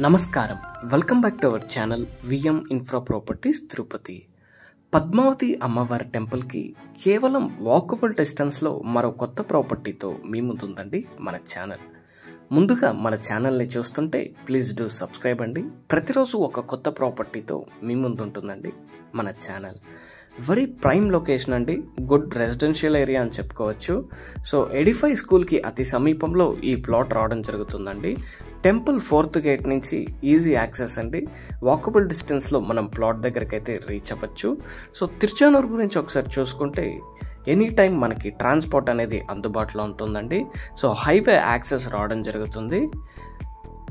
నమస్కారం. Welcome back to our channel VM infra properties Tirupati. Padmavati అమ్మవారి టెంపుల్కి కేవలం వాకబుల్ డిస్టెన్స్లో మరో కొత్త ప్రాపర్టీతో మీ ముందుందండి మన ఛానల్. ముందుగా మన ఛానల్ని చూస్తుంటే ప్లీజ్ డూ సబ్స్క్రైబ్ అండి. ప్రతిరోజు ఒక కొత్త ప్రాపర్టీతో మీ ముందుంటుందండి మన ఛానల్. వెరీ ప్రైమ్ లొకేషన్ అండి, గుడ్ రెసిడెన్షియల్ ఏరియా అని చెప్పుకోవచ్చు. సో ఎడిఫై స్కూల్కి అతి సమీపంలో ఈ ప్లాట్ రావడం జరుగుతుందండి. టెంపుల్ 4th గేట్ నుంచి ఈజీ యాక్సెస్ అండి. వాకబుల్ డిస్టెన్స్లో మనం ప్లాట్ దగ్గరికి అయితే రీచ్ అవ్వచ్చు. సో తిరుచానూరు గురించి ఒకసారి చూసుకుంటే ఎనీ టైం మనకి ట్రాన్స్పోర్ట్ అనేది అందుబాటులో ఉంటుందండి. సో హైవే యాక్సెస్ రావడం జరుగుతుంది.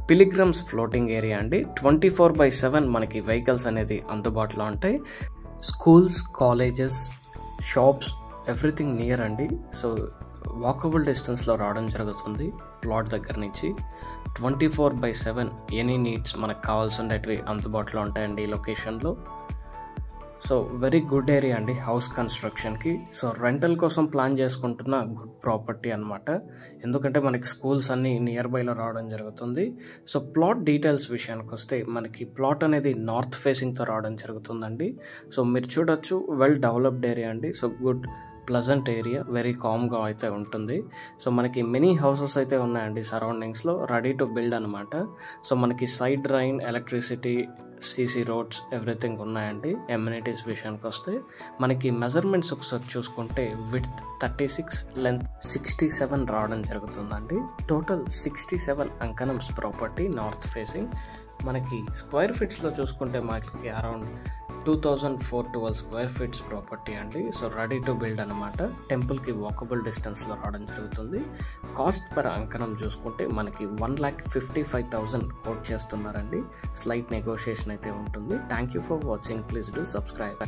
పిలిగ్రమ్స్ ఫ్లోటింగ్ ఏరియా అండి. 24/7 మనకి వెహికల్స్ అనేది అందుబాటులో ఉంటాయి. Schools, colleges, shops everything near అండి. సో వాకబుల్ డిస్టెన్స్లో రావడం జరుగుతుంది ప్లాట్ దగ్గర నుంచి. 24/7 ఎనీ నీడ్స్ మనకు కావాల్సినవి అందుబాటులో ఉంటాయండి ఈ లొకేషన్లో. సో వెరీ గుడ్ ఏరియా అండి హౌస్ కన్స్ట్రక్షన్కి. సో రెంటల్ కోసం ప్లాన్ చేసుకుంటున్న గుడ్ ప్రాపర్టీ అనమాట. ఎందుకంటే మనకి స్కూల్స్ అన్నీ నియర్ బైలో రావడం జరుగుతుంది. సో ప్లాట్ డీటెయిల్స్ విషయానికి వస్తే మనకి ప్లాట్ అనేది నార్త్ ఫేసింగ్తో రావడం జరుగుతుందండి. సో మీరు చూడొచ్చు, వెల్ డెవలప్డ్ ఏరియా అండి. So good pleasant area, very కామ్గా అయితే ఉంటుంది. సో మనకి మెనీ హౌసెస్ అయితే ఉన్నాయండి సరౌండింగ్స్లో, రెడీ టు బిల్డ్ అనమాట. సో మనకి side drain, electricity, CC roads everything ఉన్నాయండి. ఎమ్యూనిటీస్ విషయానికి వస్తే మనకి మెజర్మెంట్స్ ఒకసారి చూసుకుంటే విడ్త్ 36, లెంత్ 67 రావడం జరుగుతుందండి. టోటల్ 67 అంకణమ్స్ ప్రాపర్టీ నార్త్ ఫేసింగ్. మనకి స్క్వేర్ ఫీట్స్లో చూసుకుంటే మనకి అరౌండ్ 2412 స్క్వేర్ ఫీట్స్ ప్రాపర్టీ అండి. సో రెడీ టు బిల్డ్ అనమాట. టెంపుల్కి వాకబుల్ డిస్టెన్స్లో రావడం జరుగుతుంది. కాస్ట్ పర్ అంకణం చూసుకుంటే మనకి 1,55,000 కోట్ చేస్తున్నారండి. స్లైట్ నెగోషియేషన్ అయితే ఉంటుంది. Thank you for watching. Please do subscribe.